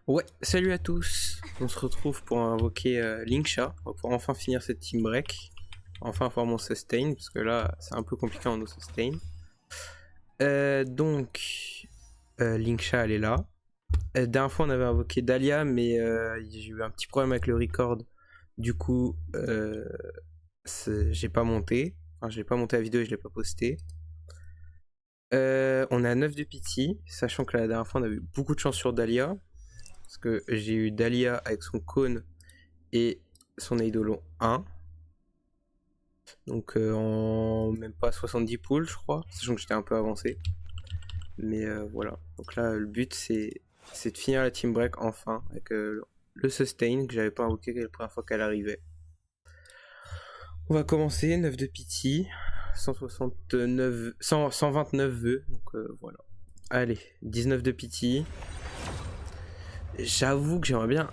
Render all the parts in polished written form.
Ouais, salut à tous. On se retrouve pour invoquer Linksha. On va pouvoir enfin finir cette team break. Enfin avoir mon sustain, parce que là c'est un peu compliqué en no sustain. Linksha elle est là. Dernière fois on avait invoqué Dahlia, mais j'ai eu un petit problème avec le record. Du coup, j'ai pas monté. Enfin, je l'ai pas monté la vidéo et je l'ai pas posté. On est à 9 de pity, sachant que la dernière fois on a eu beaucoup de chance sur Dahlia. Parce que j'ai eu Dahlia avec son cône et son Eidolon 1. Donc en même pas 70 poules je crois, sachant que j'étais un peu avancé. Mais voilà, donc là le but c'est de finir la team break enfin avec le sustain que j'avais pas invoqué la première fois qu'elle arrivait. On va commencer, 9 de pity, 129 vœux, donc voilà. Allez, 19 de pity. J'avoue que j'aimerais bien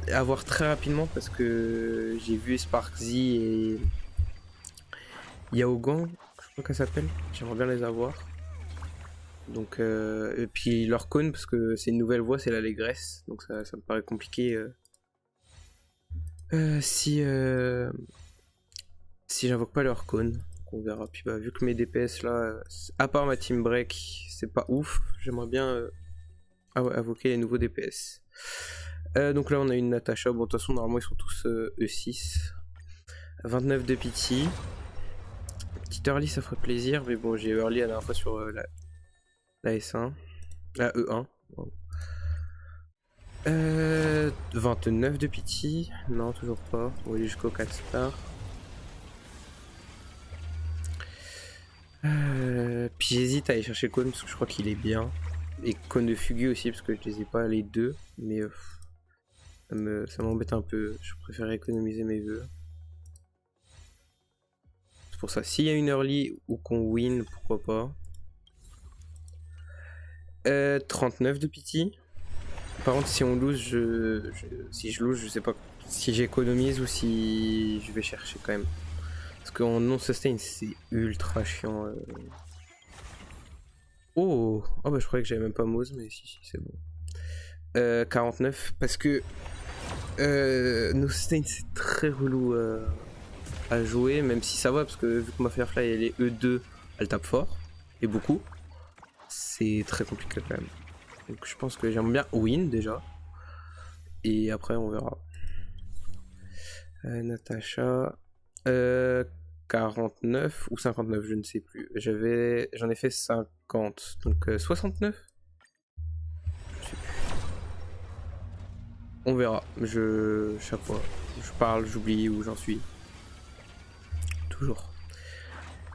avoir très rapidement parce que j'ai vu Sparkzy et Yaogang, je crois qu'elle s'appelle. J'aimerais bien les avoir. Donc, et puis leur cône, parce que c'est une nouvelle voie, c'est l'allégresse. Donc ça me paraît compliqué si j'invoque pas leur cône. Donc on verra. Puis bah, vu que mes DPS là, à part ma team break, c'est pas ouf. J'aimerais bien invoquer les nouveaux DPS. Donc là on a une Natasha. Bon de toute façon normalement ils sont tous E6. 29 de pity. Petite early ça ferait plaisir. Mais bon j'ai early la dernière fois sur la S1. La E1. Wow. 29 de pity. Non, toujours pas. On va aller jusqu'au 4 stars. Puis j'hésite à aller chercher le cône parce que je crois qu'il est bien. Et cône de Fugu aussi parce que je les ai pas les deux. Mais ça m'embête un peu. Je préfère économiser mes vœux. C'est pour ça. S'il y a une early ou qu'on win, pourquoi pas. 39 de pity. Par contre, si on lose, si je lose, je sais pas si j'économise ou si je vais chercher quand même. Parce qu'en non-sustain, c'est ultra chiant. Oh, bah je croyais que j'avais même pas Mose, mais si, c'est bon. 49, parce que no-sustain, c'est très relou à jouer, même si ça va, parce que vu que ma Firefly, elle est E2, elle tape fort, et beaucoup. C'est très compliqué quand même. Donc je pense que j'aime bien win déjà. Et après, on verra. Natasha. 49 ou 59, je ne sais plus. J'en ai fait 50, donc 69. On verra. Chaque fois, je parle, j'oublie où j'en suis. Toujours.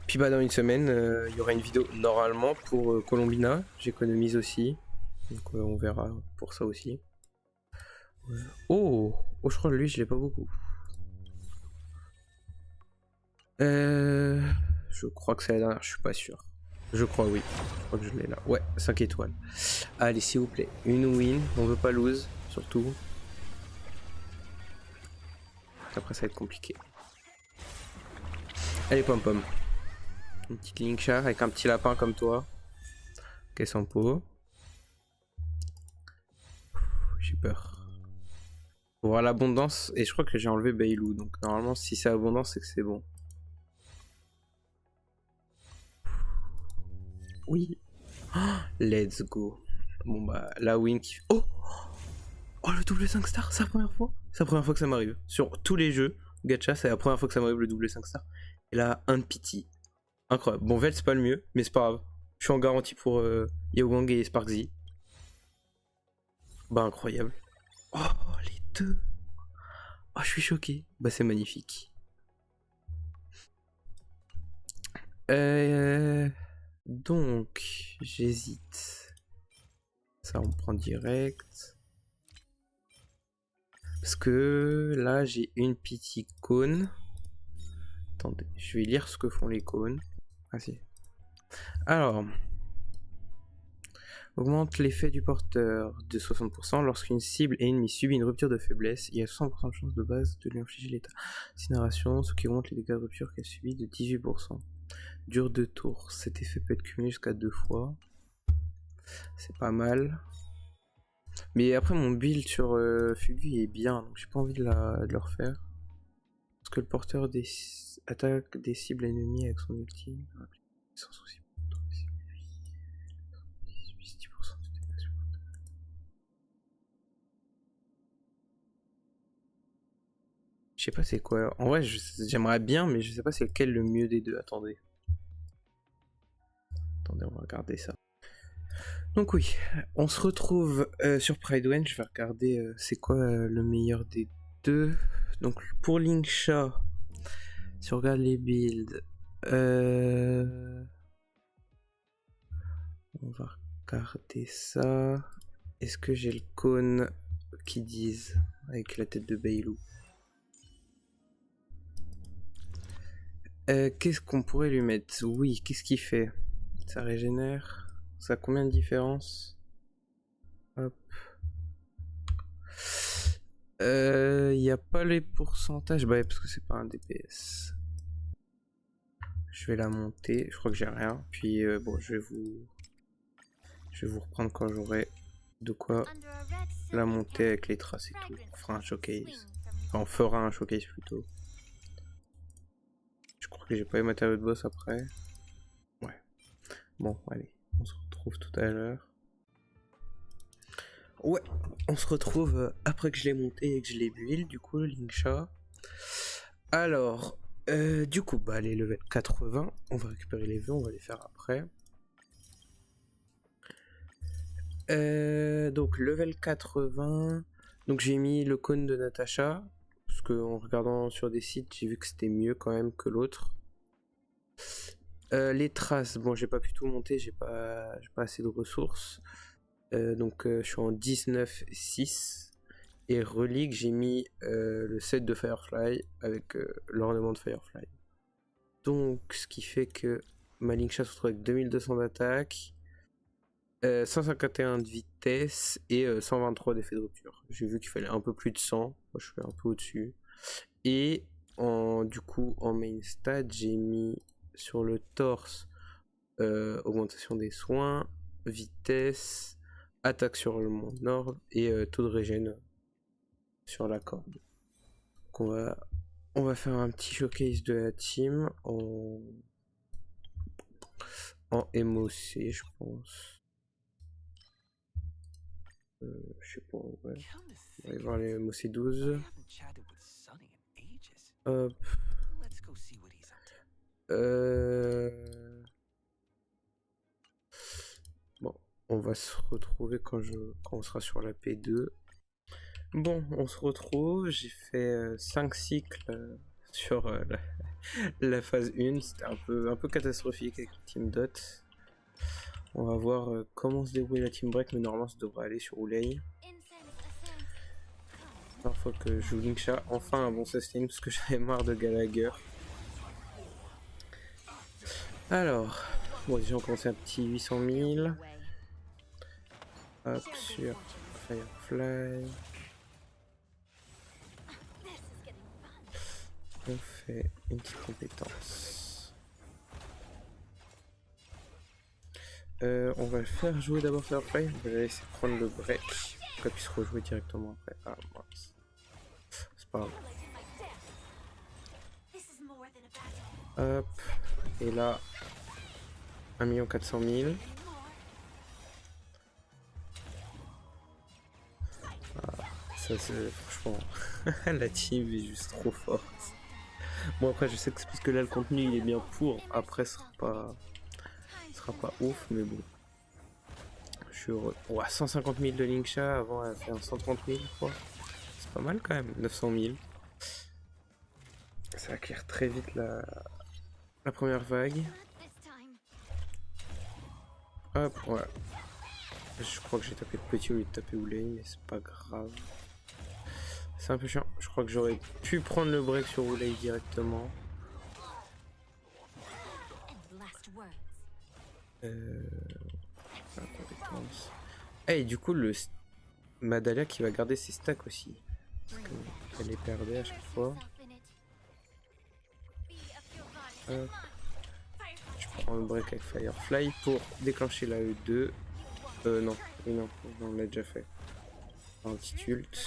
Puis bah dans une semaine, il y aura une vidéo normalement pour Colombina. J'économise aussi, donc on verra pour ça aussi. Oh, je crois que lui je l'ai pas beaucoup. Je crois que c'est la dernière, je suis pas sûr. Je crois oui. Je crois que je l'ai là. Ouais, 5 étoiles. Allez, s'il vous plaît. Une win. On veut pas lose, surtout. Après, ça va être compliqué. Allez, pom-pom. Une petite Linksha avec un petit lapin comme toi. Caisse en pot. J'ai peur. Pour voir l'abondance. Et je crois que j'ai enlevé Bailou. Donc, normalement, si c'est abondance, c'est que c'est bon. Oui. Oh, let's go. Bon bah la win qui... Oh, le double 5 stars, c'est la première fois. C'est la première fois que ça m'arrive. Sur tous les jeux gacha, c'est la première fois que ça m'arrive le double 5 stars. Et là, un pity. Incroyable. Bon, Vel, c'est pas le mieux, mais c'est pas grave. Je suis en garantie pour Yaogang et Sparkzy. Bah incroyable. Oh, les deux. Oh, je suis choqué. Bah c'est magnifique. Donc, j'hésite. Ça, on prend direct. Parce que là, j'ai une petite cône. Attendez, je vais lire ce que font les cônes. Ah si. Alors, augmente l'effet du porteur de 60% lorsqu'une cible ennemie subit une rupture de faiblesse. Il y a 100% de chance de base de lui infliger l'état. Incinération, ce qui augmente les dégâts de rupture qu'elle subit de 18%. Dure 2 tours. Cet effet peut être cumulé jusqu'à 2 fois. C'est pas mal. Mais après, mon build sur Fugu est bien, donc j'ai pas envie de le refaire. Parce que le porteur attaque des cibles ennemies avec son ulti. Sans souci. 10% de dégâts. Je sais pas c'est quoi. En vrai, j'aimerais bien, mais je sais pas c'est lequel le mieux des deux. Attendez, on va regarder ça. Donc oui, on se retrouve sur Pridewen. Je vais regarder c'est quoi le meilleur des deux. Donc pour Linksha, si on regarde les builds, on va regarder ça. Est-ce que j'ai le cône qui disent avec la tête de Bailou? Qu'est-ce qu'on pourrait lui mettre? Oui, qu'est-ce qu'il fait? Ça régénère. Ça a combien de différence? Hop. Y a pas les pourcentages. Bah, parce que c'est pas un DPS. Je vais la monter. Je crois que j'ai rien. Puis bon, je vais vous reprendre quand j'aurai de quoi la monter avec les traces et tout. On fera un showcase. Enfin, on fera un showcase plutôt. Je crois que j'ai pas les matériaux de boss après. Ouais. Bon, allez. On se retrouve tout à l'heure. Ouais, on se retrouve après que je l'ai monté et que je l'ai build, du coup, le Linksha. Alors, du coup, bah, les level 80, on va récupérer les vœux, on va les faire après. Donc, level 80, donc j'ai mis le cône de Natacha, parce que en regardant sur des sites, j'ai vu que c'était mieux quand même que l'autre. Les traces, bon, j'ai pas pu tout monter, j'ai pas assez de ressources. Donc je suis en 19-6 et relique j'ai mis le set de Firefly avec l'ornement de Firefly. Donc ce qui fait que ma Linksha se retrouve avec 2200 d'attaque, 151 de vitesse et 123 d'effet de rupture. J'ai vu qu'il fallait un peu plus de 100, moi je suis un peu au-dessus. Et du coup en main stat j'ai mis sur le torse augmentation des soins, vitesse, attaque sur le monde nord et taux de régène sur la corde. Donc on va faire un petit showcase de la team en MOC, je pense. Je sais pas, ouais. On va aller voir les MOC 12. Hop. Bon, on va se retrouver quand on sera sur la P2. Bon, on se retrouve. J'ai fait 5 cycles sur la phase 1. C'était un peu catastrophique avec Team Dot. On va voir comment se déroule la Team Break, mais normalement ça devrait aller sur Oulay. Parfois que je joue Linksha, enfin un bon sustain parce que j'avais marre de Gallagher. Alors, bon déjà on commence un petit 800 000. Hop, sur Firefly. On fait une petite compétence. On va le faire jouer d'abord Firefly. On va la laisser prendre le break pour qu'elle puisse rejouer directement après. Ah mince. C'est pas grave. Hop. Et là, 1 400 000. Ah, ça c'est franchement la team est juste trop forte. Bon après je sais que c'est parce que là le contenu il est bien pour. Après ce sera pas ouf mais bon. Je suis heureux. Ouais, 150 000 de Linksha, avant elle a fait un 130 000 je crois. C'est pas mal quand même, 900 000. Ça va clear très vite la première vague. Hop, ouais. Je crois que j'ai tapé le petit au lieu de taper Oulay, mais c'est pas grave. C'est un peu chiant. Je crois que j'aurais pu prendre le break sur Oulay directement. La compétence. Et du coup, le Madalia qui va garder ses stacks aussi. Parce qu'elle les perdait à chaque fois. Hop. Je prends le break avec Firefly pour déclencher la E2. Non, on l'a déjà fait. Un petit ult.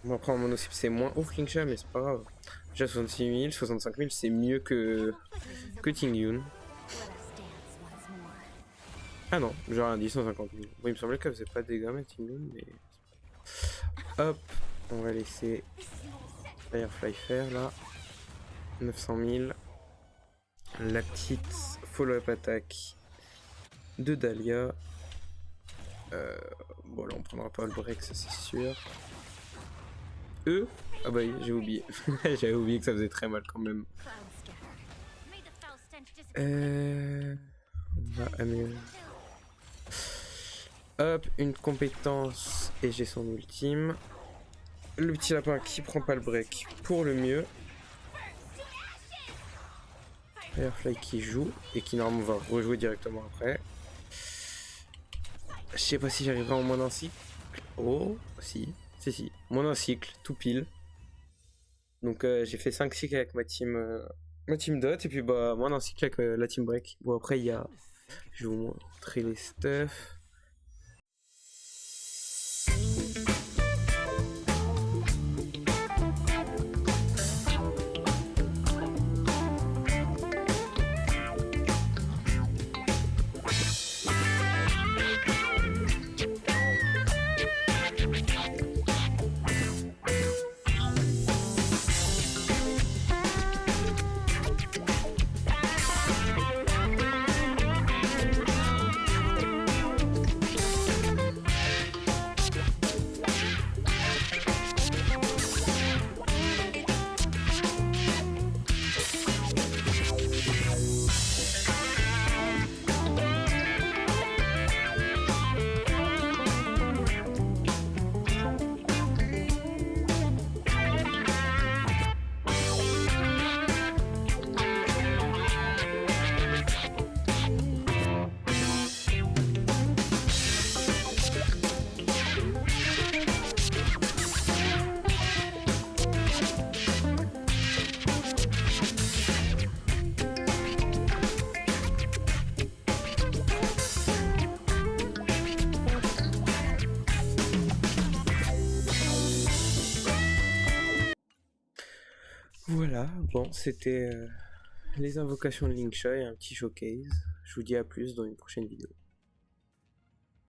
Bon, après en mono cible c'est moins ouf Lingsha, mais c'est pas grave. Déjà 66 000, 65 000 c'est mieux que Tingyun. Ah non, j'ai rien dit, 150 000. Bon, il me semblait qu'elle faisait pas de dégâts, mais Tingyun, mais... Hop, on va laisser Firefly faire là. 900 000. La petite follow-up attaque de Dahlia. Bon là on prendra pas le break, ça c'est sûr. Ah bah oui, j'ai oublié. J'avais oublié que ça faisait très mal quand même. On va améliorer. Hop, une compétence et j'ai son ultime. Le petit lapin qui prend pas le break pour le mieux. Firefly qui joue et qui normalement va rejouer directement après. Je sais pas si j'arriverai en moins d'un cycle. Oh, si. Moins d'un cycle, tout pile. Donc j'ai fait 5 cycles avec ma team Dot et puis bah moins d'un cycle avec la team Break. Bon après il y a... Je vais vous montrer les stuff. Voilà, bon, c'était les invocations de Lingsha et un petit showcase. Je vous dis à plus dans une prochaine vidéo.